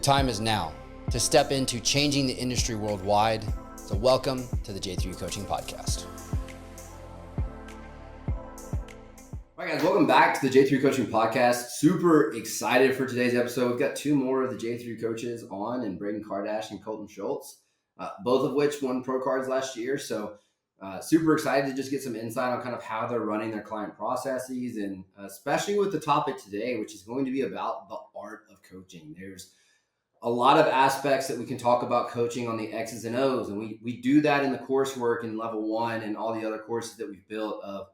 time is now to step into changing the industry worldwide. So welcome to the J3U Coaching Podcast. All right, guys, welcome back to the J3U Coaching Podcast. Super excited for today's episode. We've got two more of the J3U coaches on, and Braeden and Colton, both of which won pro cards last year. So super excited to just get some insight on kind of how they're running their client processes, and especially with the topic today, which is going to be about the art of coaching. There's a lot of aspects that we can talk about coaching on the X's and O's, and we do that in the coursework in level 1 and all the other courses that we've built of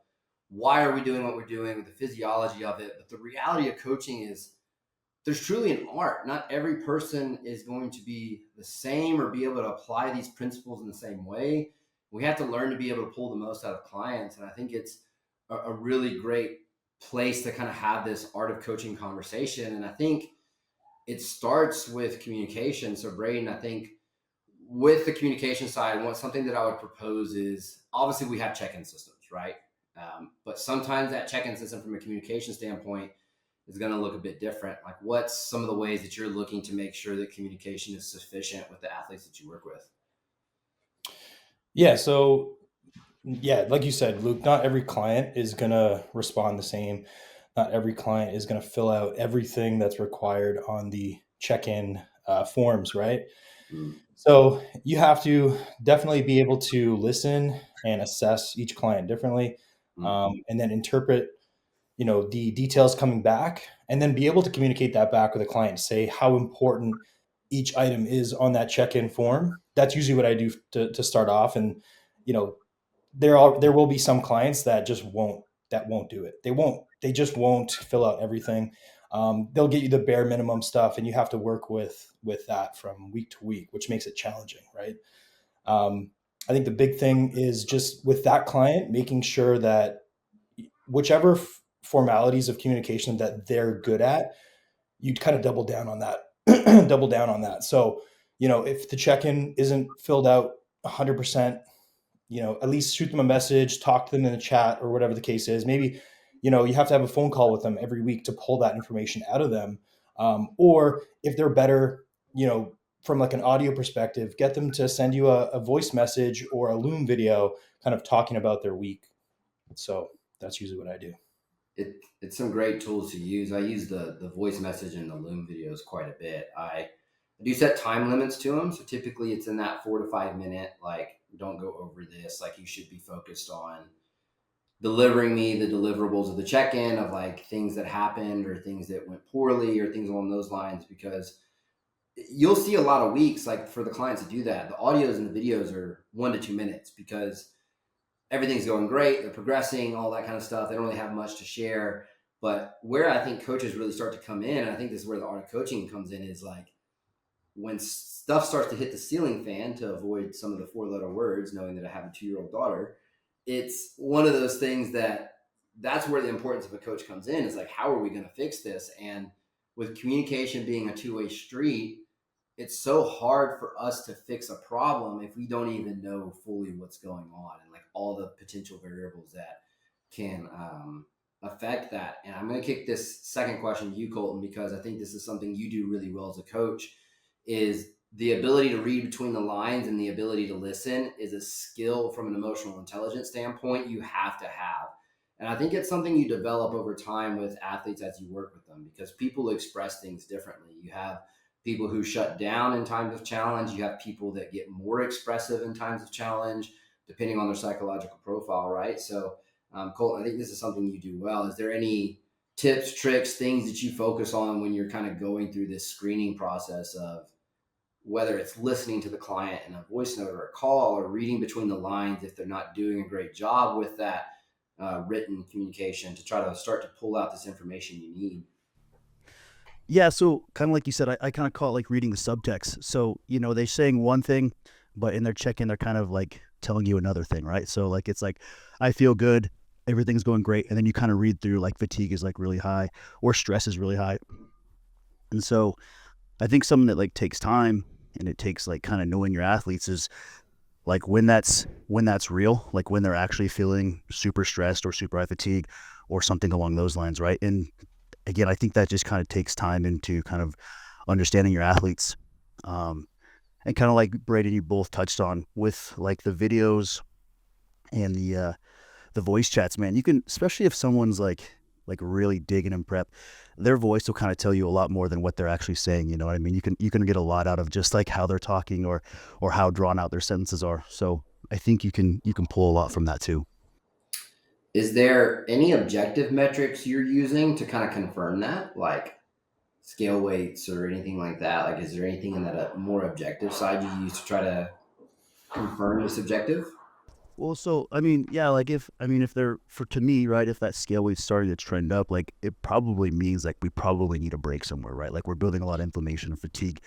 why are we doing what we're doing, with the physiology of it. But the reality of coaching is there's truly an art. Not every person is going to be the same or be able to apply these principles in the same way. We have to learn to be able to pull the most out of clients. And I think it's a really great place to kind of have this art of coaching conversation. And I think it starts with communication. So Braeden, I think with the communication side, something that I would propose is, obviously we have check-in systems, right? But sometimes that check-in system from a communication standpoint is going to look a bit different. Like, what's some of the ways that you're looking to make sure that communication is sufficient with the athletes that you work with? Yeah. So like you said, Luke, not every client is going to respond the same. Not every client is going to fill out everything that's required on the check-in forms, right? So you have to definitely be able to listen and assess each client differently, and then interpret, the details coming back, and then be able to communicate that back with the client, say how important each item is on that check-in form. That's usually what I do to start off. And, there will be some clients that just won't do it. They just won't fill out everything. They'll get you the bare minimum stuff, and you have to work with that from week to week, which makes it challenging, right? I think the big thing is just with that client, making sure that whichever formalities of communication that they're good at, you kind of double down on that. So, if the check-in isn't filled out 100%, at least shoot them a message, talk to them in the chat or whatever the case is. Maybe, you have to have a phone call with them every week to pull that information out of them. Or if they're better, from like an audio perspective, get them to send you a voice message or a Loom video kind of talking about their week. So that's usually what I do. It's some great tools to use. I use the voice message and the Loom videos quite a bit. I do set time limits to them. So typically it's in that 4 to 5 minute, like, don't go over this. Like, you should be focused on delivering me the deliverables of the check-in of like things that happened or things that went poorly or things along those lines, because you'll see a lot of weeks, like for the clients to do that, the audios and the videos are 1 to 2 minutes because everything's going great, they're progressing, all that kind of stuff. They don't really have much to share. But where I think coaches really start to come in, and I think this is where the art of coaching comes in, is like when stuff starts to hit the ceiling fan, to avoid some of the 4-letter words, knowing that I have a 2-year-old daughter. It's one of those things that's where the importance of a coach comes in. Is like, how are we going to fix this? And with communication being a two-way street, it's so hard for us to fix a problem if we don't even know fully what's going on and like all the potential variables that can affect that. And I'm going to kick this second question to you, Colton, because I think this is something you do really well as a coach, is the ability to read between the lines and the ability to listen is a skill from an emotional intelligence standpoint you have to have. And I think it's something you develop over time with athletes as you work with them, because people express things differently. You have people who shut down in times of challenge. You have people that get more expressive in times of challenge, depending on their psychological profile, right? So, Colton, I think this is something you do well. Is there any tips, tricks, things that you focus on when you're kind of going through this screening process of whether it's listening to the client in a voice note or a call, or reading between the lines if they're not doing a great job with that written communication, to try to start to pull out this information you need? Yeah, so kind of like you said, I kind of call it like reading the subtext. So, they're saying one thing, but in their check-in, they're kind of like telling you another thing, right? So like, it's like, I feel good, everything's going great. And then you kind of read through like fatigue is like really high or stress is really high. And so I think something that like takes time, and it takes like kind of knowing your athletes, is like when that's real, like when they're actually feeling super stressed or super high fatigue or something along those lines, right? And again, I think that just kind of takes time into kind of understanding your athletes. And kind of like Braden, you both touched on with like the videos and the voice chats, man. You can, especially if someone's like really digging in prep, their voice will kind of tell you a lot more than what they're actually saying. You know what I mean? You can get a lot out of just like how they're talking or how drawn out their sentences are. So I think you can pull a lot from that too. Is there any objective metrics you're using to kind of confirm that, like scale weights or anything like that? Like, is there anything in that more objective side you use to try to confirm this objective? Well, so I mean, yeah, like if they're for to me, right, if that scale weight's starting to trend up, like it probably means like we probably need a break somewhere, right? Like we're building a lot of inflammation and fatigue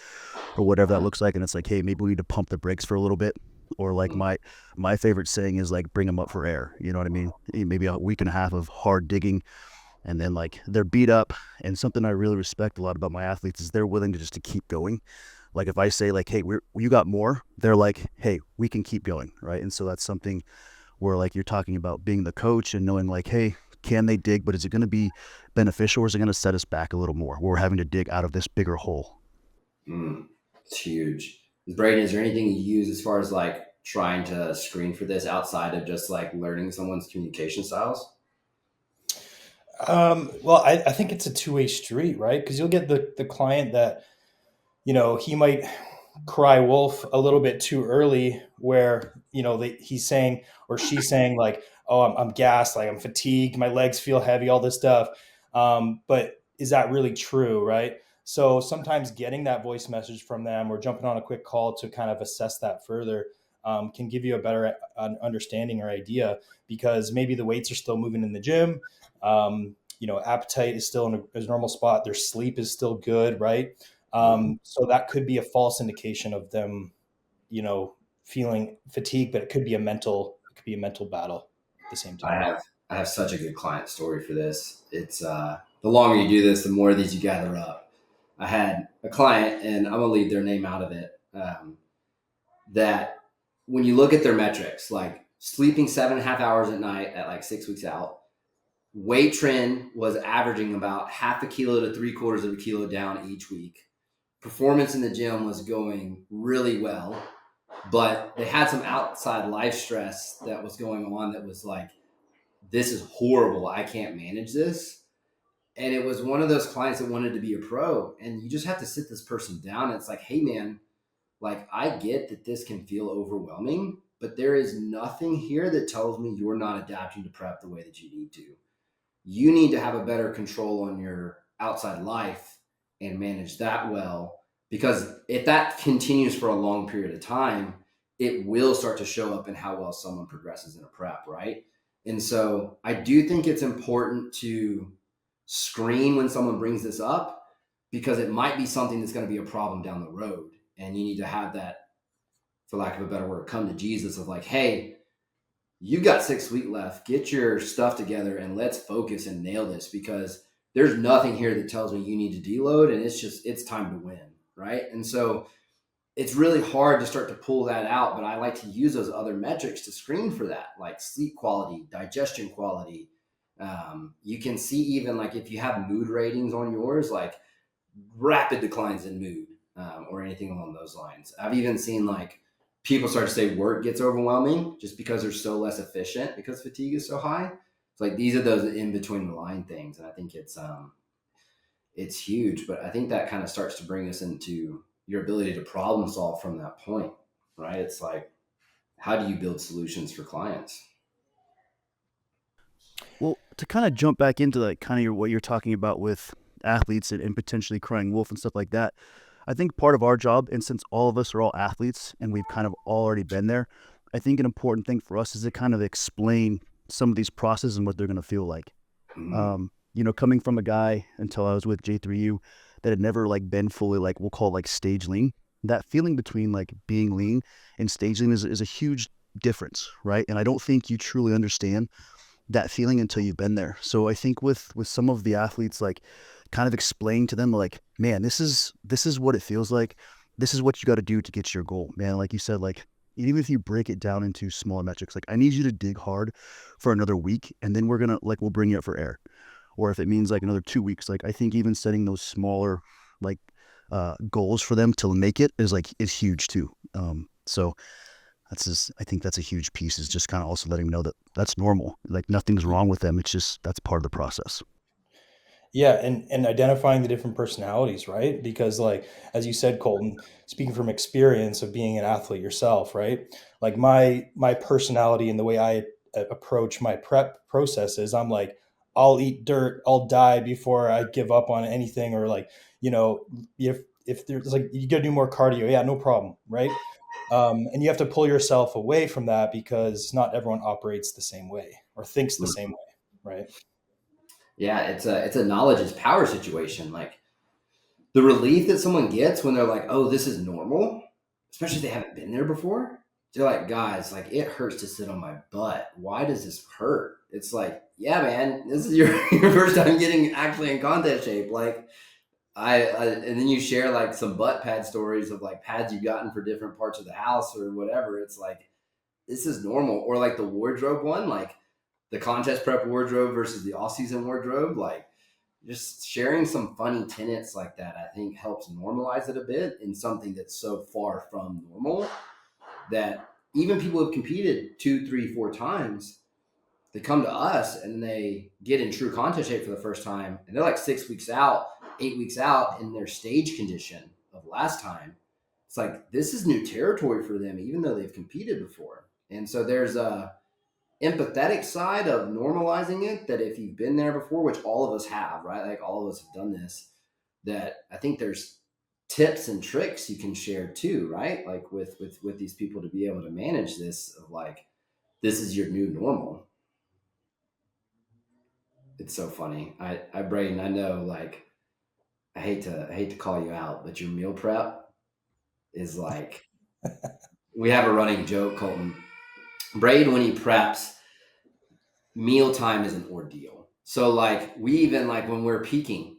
or whatever that looks like, and it's like, hey, maybe we need to pump the brakes for a little bit. Or like my favorite saying is like bring them up for air. You know what I mean? Maybe a week and a half of hard digging, and then like they're beat up. And something I really respect a lot about my athletes is they're willing to just to keep going. Like if I say like, hey, you got more, they're like, hey, we can keep going, right? And so that's something where like you're talking about being the coach and knowing like, hey, can they dig, but is it going to be beneficial, or is it going to set us back a little more where we're having to dig out of this bigger hole? Mm, it's huge. Braden, is there anything you use as far as like trying to screen for this outside of just like learning someone's communication styles? Well, I think it's a two-way street, right? Because you'll get the client that, he might cry wolf a little bit too early, where he's saying or she's saying like, oh, I'm gassed, like I'm fatigued, my legs feel heavy, all this stuff. But is that really true, right? So sometimes getting that voice message from them or jumping on a quick call to kind of assess that further can give you a better understanding or idea, because maybe the weights are still moving in the gym. Appetite is still in a normal spot, their sleep is still good, right? So that could be a false indication of them, feeling fatigue, but it could be a mental battle at the same I time. have I have such a good client story for this. It's the longer you do this, the more of these you gather up. I had a client, and I'm gonna leave their name out of it. That when you look at their metrics, like sleeping 7.5 hours at night at like 6 weeks out, weight trend was averaging about half a kilo to three-quarters of a kilo down each week. Performance in the gym was going really well, but they had some outside life stress that was going on that was like, this is horrible. I can't manage this. And it was one of those clients that wanted to be a pro. And you just have to sit this person down. And it's like, hey, man, like, I get that this can feel overwhelming, but there is nothing here that tells me you're not adapting to prep the way that you need to. You need to have a better control on your outside life and manage that well. Because if that continues for a long period of time, it will start to show up in how well someone progresses in a prep, right? And so I do think it's important to screen when someone brings this up, because it might be something that's going to be a problem down the road. And you need to have that, for lack of a better word, come to Jesus of like, hey, you got 6 weeks left. Get your stuff together and let's focus and nail this, because there's nothing here that tells me you need to deload, and it's time to win, right? And so it's really hard to start to pull that out, but I like to use those other metrics to screen for that, like sleep quality, digestion quality. You can see even like if you have mood ratings on yours, like rapid declines in mood, or anything along those lines. I've even seen like people start to say work gets overwhelming just because they're so less efficient because fatigue is so high. It's like these are those in between the line things, and I think it's huge. But I think that kind of starts to bring us into your ability to problem solve from that point, right? It's like, how do you build solutions for clients? Well, to kind of jump back into like kind of what you're talking about with athletes and potentially crying wolf and stuff like that, I think part of our job, and since all of us are all athletes and we've kind of already been there, I think an important thing for us is to kind of explain some of these processes and what they're going to feel like. Mm, Coming from a guy until I was with J3U that had never like been fully like we'll call it like stage lean. That feeling between like being lean and stage lean is a huge difference, right? And I don't think you truly understand that feeling until you've been there. So I think with some of the athletes, like kind of explain to them like, man, this is what it feels like. This is what you got to do to get to your goal, man. Like you said, like even if you break it down into smaller metrics, like I need you to dig hard for another week, and then we'll bring you up for air. Or if it means like another 2 weeks, like I think even setting those smaller like goals for them to make it is huge too. So I think that's a huge piece, is just kind of also letting them know that that's normal. Like nothing's wrong with them. It's just that's part of the process. Yeah, and identifying the different personalities, right? Because like as you said, Colton, speaking from experience of being an athlete yourself, right? Like my personality and the way I approach my prep process is I'm like, I'll eat dirt, I'll die before I give up on anything, or like, you know, if there's like you gotta do more cardio, yeah, no problem, right? And you have to pull yourself away from that because not everyone operates the same way or thinks the same way, right? Yeah, it's a knowledge is power situation. Like the relief that someone gets when they're like, "Oh, this is normal," especially if they haven't been there before. They're like, "Guys, like it hurts to sit on my butt. Why does this hurt?" It's like, "Yeah, man, this is your your first time getting actually in contest shape." Like and then you share like some butt pad stories of like pads you've gotten for different parts of the house or whatever. It's like this is normal. Or like the wardrobe one, like the contest prep wardrobe versus the off season wardrobe, like just sharing some funny tenets like that, I think helps normalize it a bit in something that's so far from normal that even people who have competed 2, 3, 4 times, they come to us and they get in true contest shape for the first time, and they're like 6 weeks out, 8 weeks out in their stage condition of last time. It's like this is new territory for them, even though they've competed before. And so there's a empathetic side of normalizing it, that if you've been there before, which all of us have, right? Like all of us have done this, that I think there's tips and tricks you can share too, right? Like with these people to be able to manage this of like this is your new normal. It's so funny. I Braden, I know like I hate to call you out, but your meal prep is like we have a running joke, Colton. Braden, when he preps, mealtime is an ordeal. So like we even like when we're peaking,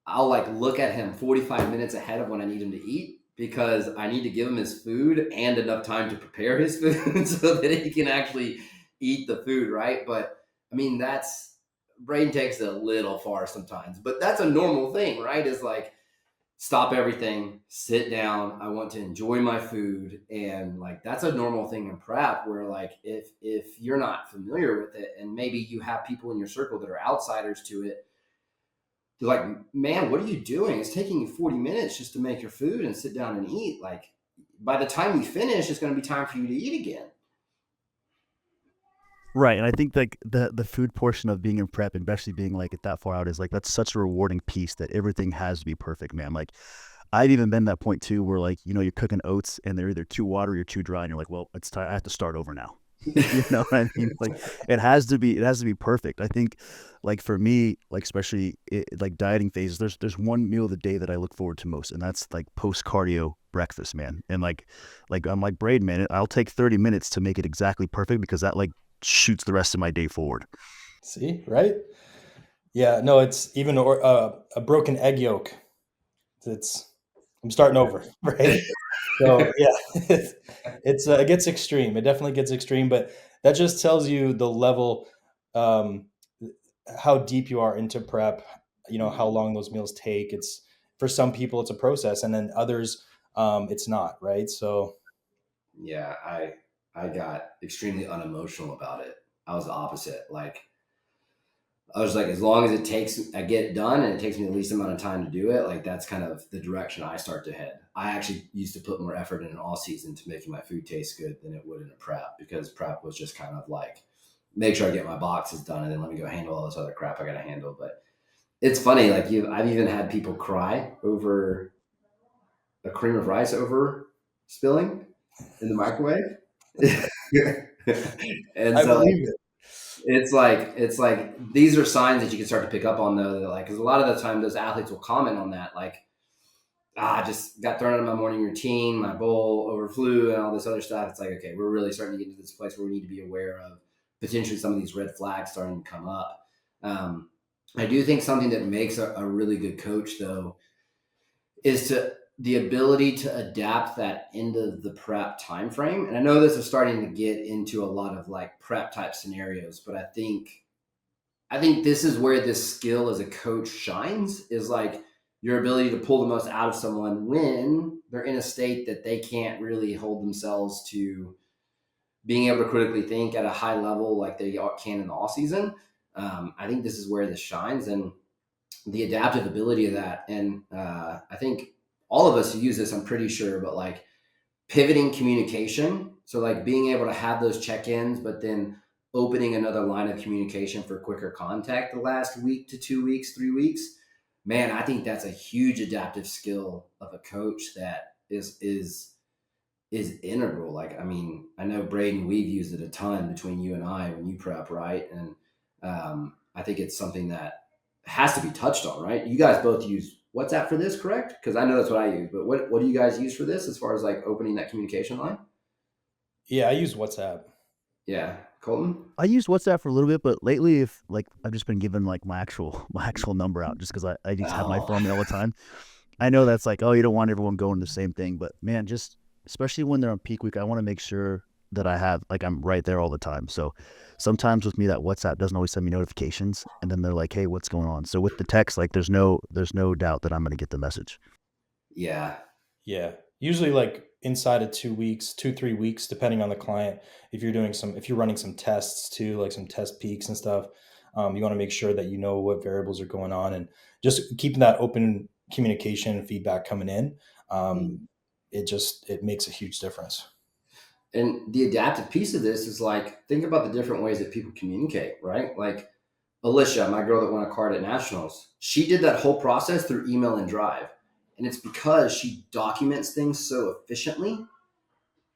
I'll like look at him 45 minutes ahead of when I need him to eat because I need to give him his food and enough time to prepare his food so that he can actually eat the food, right? But I mean, that's brain takes it a little far sometimes, but that's a normal thing, right? Is like stop everything, sit down. I want to enjoy my food. And like that's a normal thing in prep where like if you're not familiar with it and maybe you have people in your circle that are outsiders to it, you're like, man, what are you doing? It's taking you 40 minutes just to make your food and sit down and eat. Like by the time you finish, it's going to be time for you to eat again. Right, and I think like the food portion of being in prep, and especially being like at that far out, is like that's such a rewarding piece that everything has to be perfect, man. Like I've even been that point too, where like you're cooking oats and they're either too watery or too dry, and you're like, well, it's time. I have to start over now. You know what I mean? Like it has to be perfect. I think like for me, like especially like dieting phases, there's one meal of the day that I look forward to most, and that's like post cardio breakfast, man. And like I'm like Braid, man, I'll take 30 minutes to make it exactly perfect because that like shoots the rest of my day forward. See, right? Yeah, no, it's even a broken egg yolk. It's I'm starting over, right? So yeah, it gets extreme. It definitely gets extreme, but that just tells you the level, um, how deep you are into prep. You know how long those meals take. It's for some people it's a process, and then others it's not, right? So Yeah, I got extremely unemotional about it. I was the opposite. Like I was like, as long as it takes, I get it done and it takes me the least amount of time to do it. Like that's kind of the direction I start to head. I actually used to put more effort in an all season to making my food taste good than it would in a prep because prep was just kind of like make sure I get my boxes done and then let me go handle all this other crap I got to handle. But it's funny, like I've even had people cry over a cream of rice over spilling in the microwave. And I so believe it. it's like these are signs that you can start to pick up on though. That like because a lot of the time those athletes will comment on that like I just got thrown out of my morning routine, my bowl overflew, and all this other stuff. It's like okay, we're really starting to get into this place where we need to be aware of potentially some of these red flags starting to come up. Um, I do think something that makes a really good coach though is to the ability to adapt that end of the prep time frame. And I know this is starting to get into a lot of like prep type scenarios, but I think this is where this skill as a coach shines is like your ability to pull the most out of someone when they're in a state that they can't really hold themselves to being able to critically think at a high level like they can in the off season. I think this is where this shines, and the adaptive ability of that. And I think all of us use this, I'm pretty sure, but like pivoting communication. So like being able to have those check-ins, but then opening another line of communication for quicker contact the last week to 2 weeks, 3 weeks. Man, I think that's a huge adaptive skill of a coach that is integral. Like, I mean, I know Braeden, we've used it a ton between you and I when you prep, right? And I think it's something that has to be touched on, right? You guys both use WhatsApp for this, correct? Because I know that's what I use. But what do you guys use for this as far as like opening that communication line? Yeah, I use WhatsApp. Yeah, Colton. I use WhatsApp for a little bit, but lately, if like I've just been given like my actual my actual number out, just because I just have my Oh, phone on me all the time. I know that's like, oh, you don't want everyone going the same thing, but man, just especially when they're on peak week, I want to make sure that I have like I'm right there all the time. So sometimes with me, that WhatsApp doesn't always send me notifications, and then they're like, hey, what's going on? So with the text, like there's no doubt that I'm going to get the message. yeah. Yeah. Usually like inside of 2 weeks, 2, 3 weeks, depending on the client. If you're running some tests too, like some test peaks and stuff, you want to make sure that you know what variables are going on and just keeping that open communication and feedback coming in. Mm. Um, it makes a huge difference. And the adaptive piece of this is like, think about the different ways that people communicate, right? Like Alicia, my girl that won a card at Nationals, she did that whole process through email and Drive. And it's because she documents things so efficiently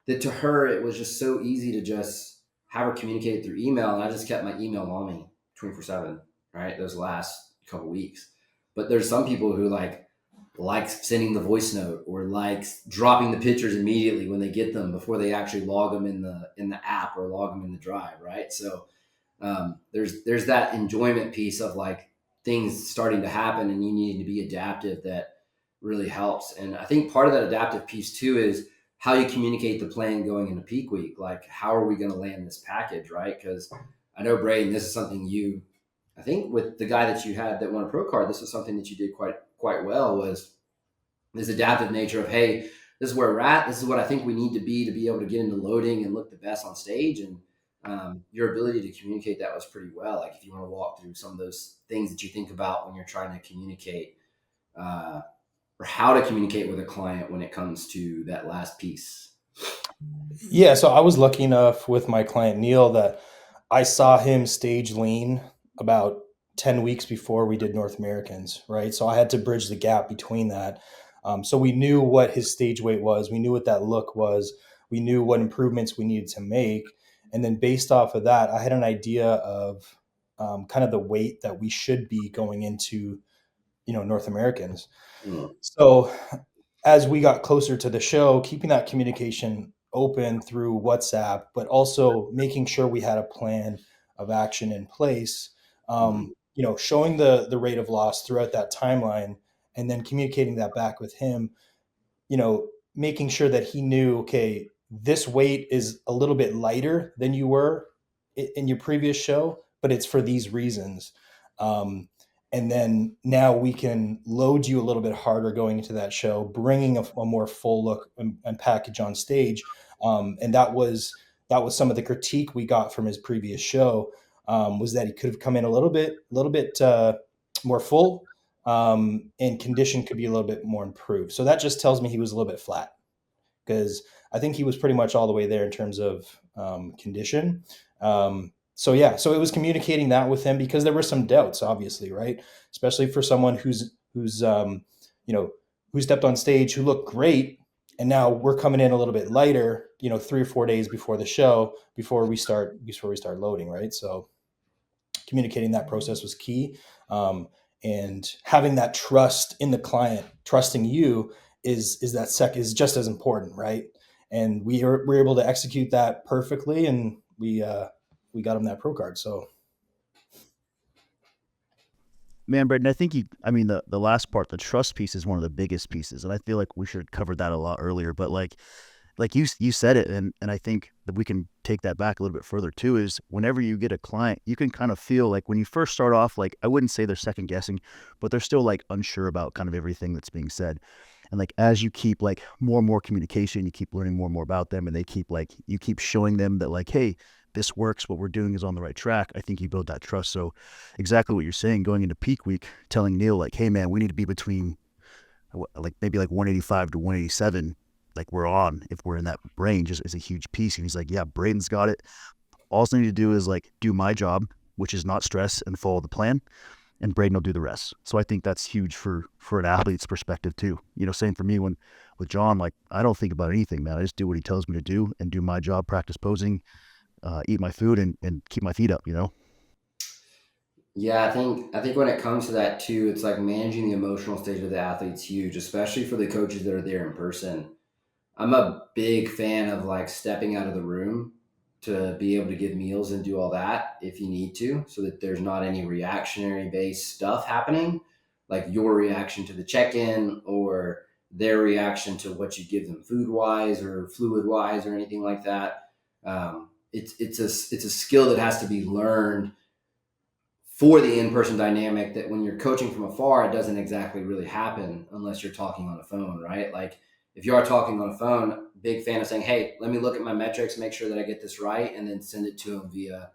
that to her it was just so easy to just have her communicate through email. And I just kept my email on me 24/7, right? Those last couple weeks. But there's some people who like sending the voice note or like dropping the pictures immediately when they get them before they actually log them in the app or log them in the drive, right? So there's that enjoyment piece of like things starting to happen and you needing to be adaptive that really helps. And I think part of that adaptive piece too is how you communicate the plan going into peak week. Like, how are we going to land this package, right? Because I know Braden, this is something you, I think with the guy that you had that won a pro card, this was something that you did quite well. Was this adaptive nature of, hey, this is where we're at. This is what I think we need to be able to get into loading and look the best on stage. And your ability to communicate that was pretty well. Like, if you want to walk through some of those things that you think about when you're trying to communicate, uh, or how to communicate with a client when it comes to that last piece. Yeah, so I was lucky enough with my client Neil that I saw him stage lean about 10 weeks before we did North Americans, right? So I had to bridge the gap between that. So we knew what his stage weight was, we knew what that look was, we knew what improvements we needed to make. And then based off of that, I had an idea of kind of the weight that we should be going into, North Americans. Mm, So as we got closer to the show, keeping that communication open through WhatsApp, but also making sure we had a plan of action in place. mm, Showing the rate of loss throughout that timeline, and then communicating that back with him. Making sure that he knew, okay, this weight is a little bit lighter than you were in your previous show, but it's for these reasons. Um, and then now we can load you a little bit harder going into that show, bringing a more full look and package on stage. And that was some of the critique we got from his previous show, was that he could have come in a little bit more full, and condition could be a little bit more improved. So that just tells me he was a little bit flat, because I think he was pretty much all the way there in terms of condition. So yeah, so it was communicating that with him, because there were some doubts, obviously, right? Especially for someone you know who stepped on stage, who looked great, and now we're coming in a little bit lighter, 3 or 4 days before the show, before we start loading, right? So communicating that process was key. And having that trust in the client, trusting you, is just as important, right? And we're able to execute that perfectly, and we got him that pro card. So Man, Braden, I mean, the last part, the trust piece is one of the biggest pieces. And I feel like we should have covered that a lot earlier. But like, like you said it, and I think that we can take that back a little bit further too, is whenever you get a client, you can kind of feel like when you first start off, like I wouldn't say they're second guessing, but they're still like unsure about kind of everything that's being said. And like as you keep like more and more communication, you keep learning more and more about them, and they keep like you keep showing them that like, hey, this works, what we're doing is on the right track. I think you build that trust. So exactly what you're saying, going into peak week, telling Neil like, hey man, we need to be between like maybe like 185 to 187, like we're on, if we're in that range, is a huge piece. And he's like, yeah, Braden's got it. All I need to do is like do my job, which is not stress and follow the plan, and Braden will do the rest. So I think that's huge for an athlete's perspective too. You know, same for me when with John, like I don't think about anything, man. I just do what he tells me to do and do my job, practice posing, eat my food, and keep my feet up. You know. Yeah, I think when it comes to that too, it's like managing the emotional state of the athlete's huge, especially for the coaches that are there in person. I'm a big fan of like stepping out of the room to be able to give meals and do all that if you need to, so that there's not any reactionary based stuff happening, like your reaction to the check in or their reaction to what you give them food wise or fluid wise or anything like that. It's a skill that has to be learned for the in-person dynamic, that when you're coaching from afar, it doesn't exactly really happen unless you're talking on the phone, right? Like if you are talking on the phone, big fan of saying, hey, let me look at my metrics, make sure that I get this right, and then send it to them via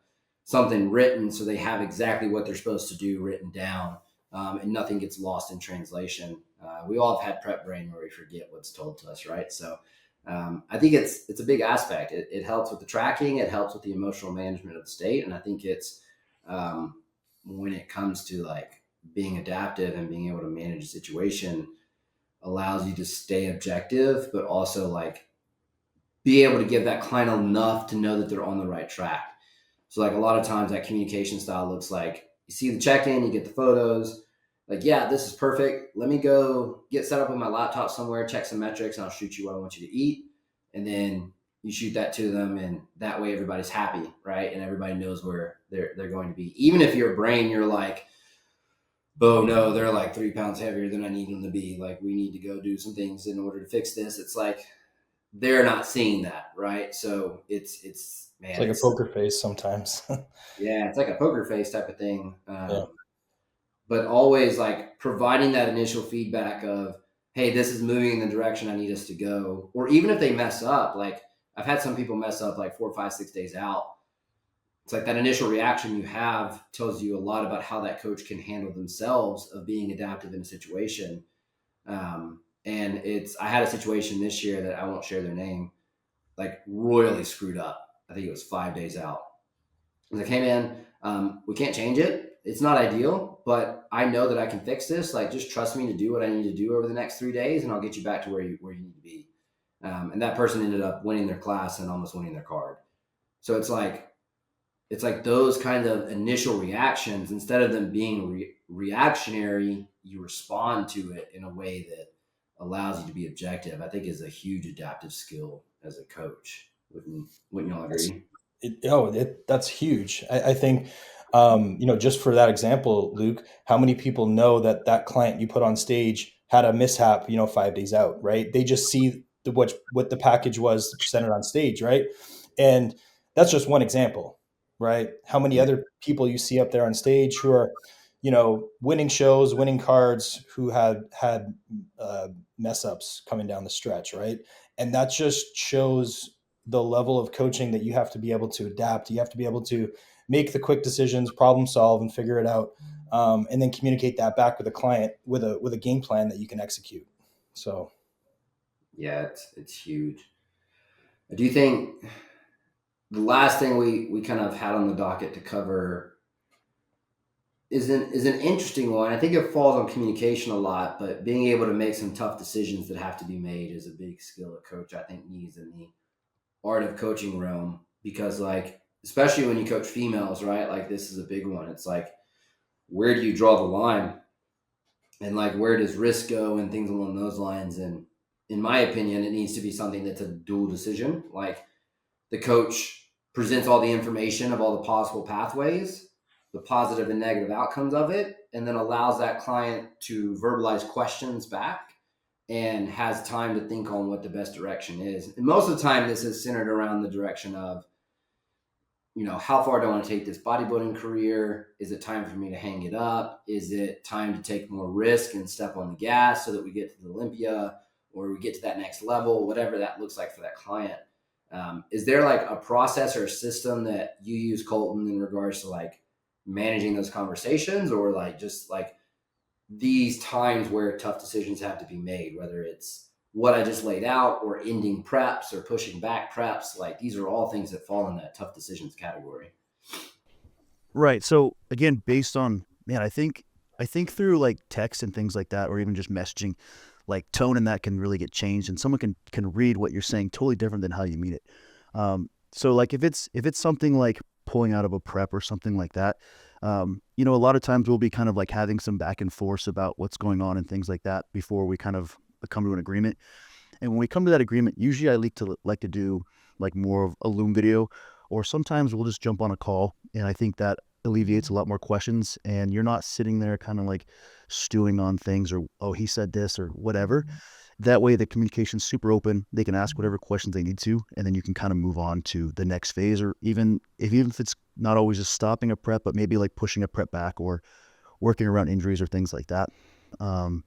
something written so they have exactly what they're supposed to do written down, and nothing gets lost in translation. We all have had prep brain where we forget what's told to us, right? So I think it's a big aspect. It helps with the tracking, it helps with the emotional management of the state, and I think it's um, when it comes to like being adaptive and being able to manage a situation, allows you to stay objective, but also like be able to give that client enough to know that they're on the right track. So like a lot of times that communication style looks like you see the check-in, you get the photos, like, yeah, this is perfect. Let me go get set up with my laptop somewhere, check some metrics, and I'll shoot you what I want you to eat. And then you shoot that to them, and that way everybody's happy, right? And everybody knows where they're going to be. Even if your brain, you're like, oh no, they're like 3 pounds heavier than I need them to be. Like we need to go do some things in order to fix this. It's like they're not seeing that, right? So it's It's man, like a it's poker face sometimes. yeah, it's like a poker face type of thing. Yeah. But always like providing that initial feedback of, hey, this is moving in the direction I need us to go. Or even if they mess up, like I've had some people mess up like 4, 5, 6 days out. It's like that initial reaction you have tells you a lot about how that coach can handle themselves of being adaptive in a situation. And I had a situation this year that I won't share their name, like royally screwed up. I think it was 5 days out. I was like, hey man, we can't change it. It's not ideal, but I know that I can fix this. Like, just trust me to do what I need to do over the next 3 days, and I'll get you back to where you need to be. And that person ended up winning their class and almost winning their card. So it's like those kind of initial reactions, instead of them being reactionary, you respond to it in a way that allows you to be objective. I think is a huge adaptive skill as a coach. Wouldn't y'all That's agree? that's huge. I think, just for that example, Luke, how many people know that that client you put on stage had a mishap, 5 days out, right? They just see what the package was presented on stage, right? And that's just one example, right? How many Yeah. other people you see up there on stage who are, winning shows, winning cards, who had mess ups coming down the stretch, right? And that just shows the level of coaching that you have to be able to adapt. You have to be able to make the quick decisions, problem solve, and figure it out, and then communicate that back with a client with a game plan that you can execute. So Yeah, it's huge. Do you think the last thing we kind of had on the docket to cover is an interesting one? I think it falls on communication a lot, but being able to make some tough decisions that have to be made is a big skill a coach I think needs in the art of coaching realm, because like especially when you coach females, right? Like this is a big one. It's like, where do you draw the line, and like where does risk go and things along those lines? And in my opinion, it needs to be something that's a dual decision. Like the coach presents all the information of all the possible pathways, the positive and negative outcomes of it, and then allows that client to verbalize questions back. and has time to think on what the best direction is. And most of the time, this is centered around the direction of, how far do I want to take this bodybuilding career? Is it time for me to hang it up? Is it time to take more risk and step on the gas so that we get to the Olympia or we get to that next level, whatever that looks like for that client? Is there like a process or a system that you use, Colton, in regards to like managing those conversations, or like just like these times where tough decisions have to be made, whether it's what I just laid out or ending preps or pushing back preps? Like these are all things that fall in that tough decisions category. Right. So again, based on, man, I think through like text and things like that, or even just messaging, like tone and that can really get changed, and someone can read what you're saying totally different than how you mean it. So like if it's something like pulling out of a prep or something like that, a lot of times we'll be kind of like having some back and forth about what's going on and things like that before we kind of come to an agreement. And when we come to that agreement, usually I like to do like more of a Loom video, or sometimes we'll just jump on a call. And I think that alleviates a lot more questions. And you're not sitting there kind of like stewing on things, or, oh, he said this or whatever. That way the communication's super open. They can ask whatever questions they need to, and then you can kind of move on to the next phase, or even if it's not always just stopping a prep, but maybe like pushing a prep back or working around injuries or things like that. Um,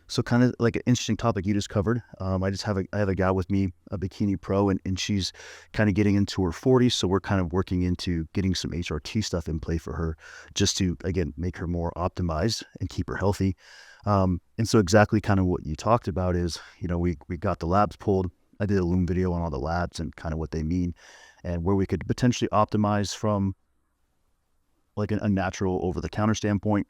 so kind of like an interesting topic you just covered. I have a gal with me, a bikini pro, and she's kind of getting into her 40s. So we're kind of working into getting some HRT stuff in play for her, just to, again, make her more optimized and keep her healthy. And so exactly kind of what you talked about is, we got the labs pulled. I did a Loom video on all the labs and kind of what they mean, and where we could potentially optimize from like a natural over the counter standpoint,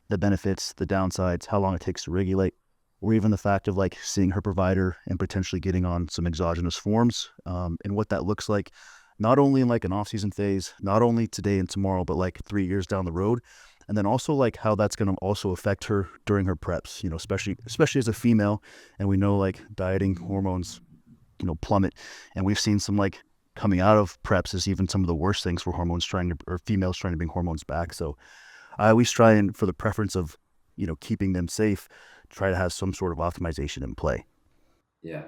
the benefits, the downsides, how long it takes to regulate, or even the fact of like seeing her provider and potentially getting on some exogenous forms, and what that looks like, not only in like an off-season phase, not only today and tomorrow, but like 3 years down the road. And then also like how that's going to also affect her during her preps, especially as a female. And we know like dieting hormones, plummet. And we've seen some like coming out of preps is even some of the worst things for hormones or females trying to bring hormones back. So I always try, and for the preference of, keeping them safe, try to have some sort of optimization in play. Yeah.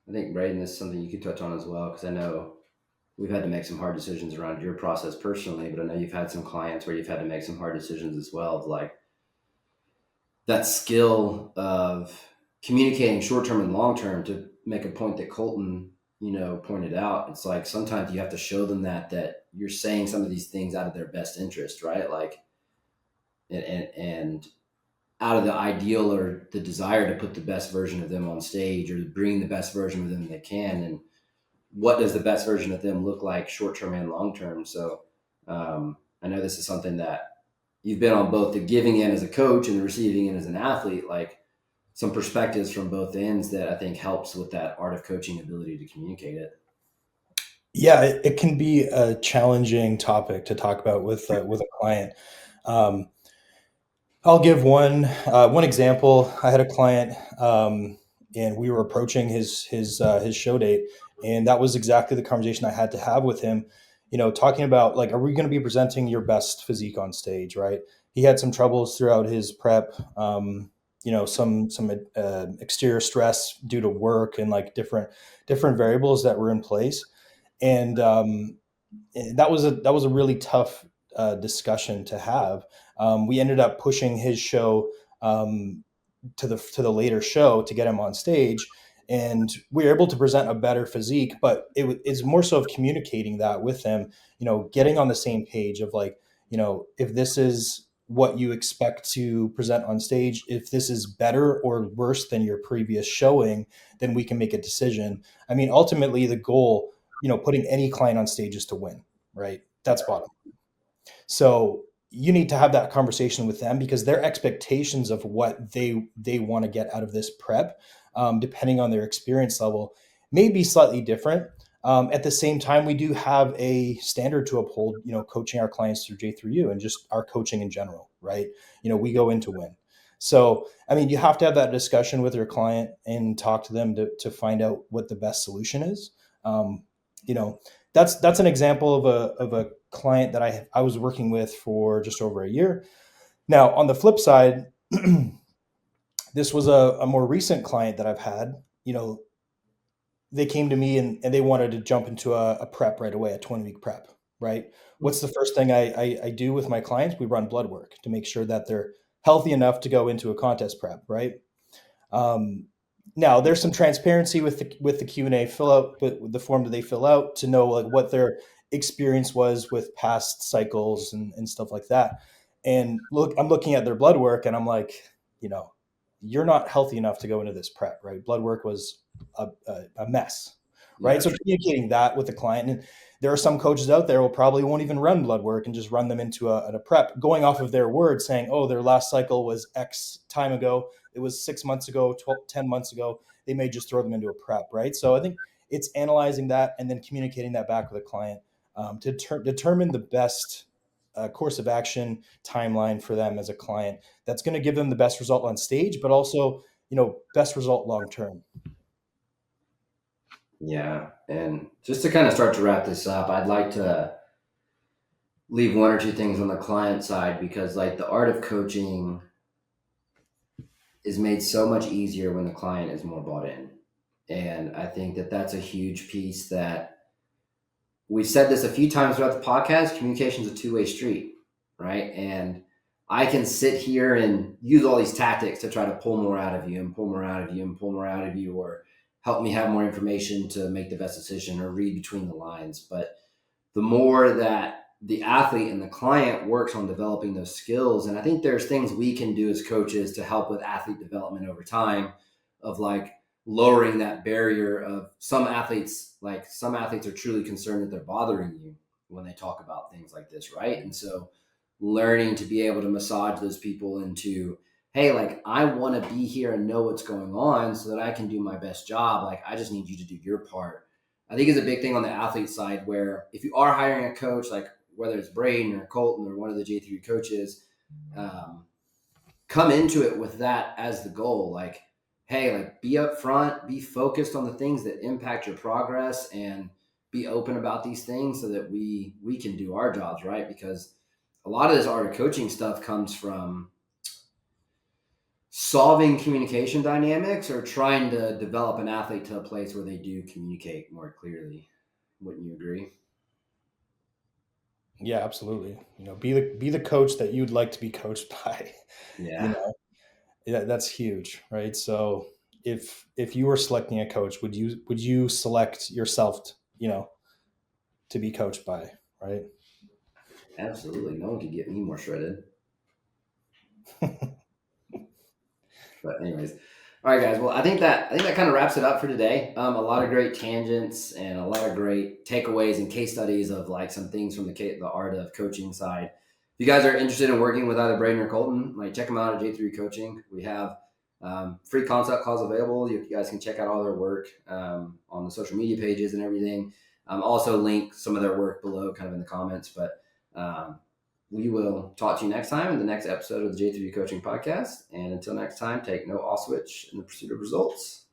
I think, Braden, this is something you could touch on as well, because I know we've had to make some hard decisions around your process personally, but I know you've had some clients where you've had to make some hard decisions as well, of like that skill of communicating short term and long term. To make a point that Colton, pointed out, it's like sometimes you have to show them that you're saying some of these things out of their best interest, right? Like, and out of the ideal or the desire to put the best version of them on stage or bring the best version of them they can. And what does the best version of them look like short term and long term? So I know this is something that you've been on both the giving end as a coach and the receiving end as an athlete, like some perspectives from both ends that I think helps with that art of coaching ability to communicate it. Yeah, it can be a challenging topic to talk about with a client. Um, I'll give one example. I had a client, and we were approaching his show date, and that was exactly the conversation I had to have with him. Talking about like, are we going to be presenting your best physique on stage? Right? He had some troubles throughout his prep. Some exterior stress due to work and like different variables that were in place, and that was a really tough discussion to have. We ended up pushing his show um, to the later show to get him on stage, and we were able to present a better physique. But it's more so of communicating that with him, getting on the same page of like, if this is what you expect to present on stage, if this is better or worse than your previous showing, then we can make a decision. I mean, ultimately the goal, putting any client on stage is to win, right? That's bottom. So you need to have that conversation with them, because their expectations of what they want to get out of this prep, depending on their experience level, may be slightly different. At the same time, we do have a standard to uphold, coaching our clients through J3U and just our coaching in general, right? We go in to win. So, I mean, you have to have that discussion with your client and talk to them to find out what the best solution is. Um, you know, that's an example of a client that I was working with for just over a year. Now, on the flip side, this was a more recent client that I've had. They came to me and they wanted to jump into a prep right away, a 20-week prep, right? What's the first thing I do with my clients? We run blood work to make sure that they're healthy enough to go into a contest prep, right? Um, Now there's some transparency with the Q&A fill out, with the form that they fill out to know like what their experience was with past cycles and stuff like that. And look, I'm looking at their blood work and I'm like, you know, you're not healthy enough to go into this prep, right? Blood work was a mess, right? Yeah. So communicating that with the client, and there are some coaches out there who probably won't even run blood work and just run them into a prep, going off of their word, saying, oh, their last cycle was X time ago. It was 6 months ago, 12, 10 months ago. They may just throw them into a prep, right? So I think it's analyzing that and then communicating that back with the client to determine the best course of action timeline for them as a client that's going to give them the best result on stage, but also, best result long term. Yeah. And just to kind of start to wrap this up, I'd like to leave one or two things on the client side because, like, the art of coaching is made so much easier when the client is more bought in. And I think that that's a huge piece that we've said this a few times throughout the podcast. Communication is a two-way street, right? And I can sit here and use all these tactics to try to pull more out of you and pull more out of you and pull more out of you, or help me have more information to make the best decision or read between the lines. But the more that the athlete and the client works on developing those skills, and I think there's things we can do as coaches to help with athlete development over time, of like lowering that barrier of some athletes. Like, some athletes are truly concerned that they're bothering you when they talk about things like this, right? And so learning to be able to massage those people into, hey, like, I want to be here and know what's going on so that I can do my best job. Like, I just need you to do your part, I think, is a big thing on the athlete side, where if you are hiring a coach, like whether it's Braeden or Colton or one of the J3U coaches, um, come into it with that as the goal. Like, hey, like, be upfront, be focused on the things that impact your progress, and be open about these things so that we can do our jobs right. Because a lot of this art of coaching stuff comes from solving communication dynamics or trying to develop an athlete to a place where they do communicate more clearly. Wouldn't you agree? Yeah, absolutely. Be the coach that you'd like to be coached by. you Yeah, know, yeah, that's huge, right? So if you were selecting a coach, would you select yourself, to be coached by, right? absolutely. No one could get me more shredded. But anyways, all right, guys. Well, I think that kind of wraps it up for today. A lot of great tangents and a lot of great takeaways and case studies of like some things from the art of coaching side. If you guys are interested in working with either Braeden or Colton, like, check them out at J3 Coaching. We have free consult calls available. You guys can check out all their work on the social media pages and everything. Also link some of their work below, kind of in the comments. But um, we will talk to you next time in the next episode of the J3 Coaching Podcast. And until next time, take no off switch in the pursuit of results.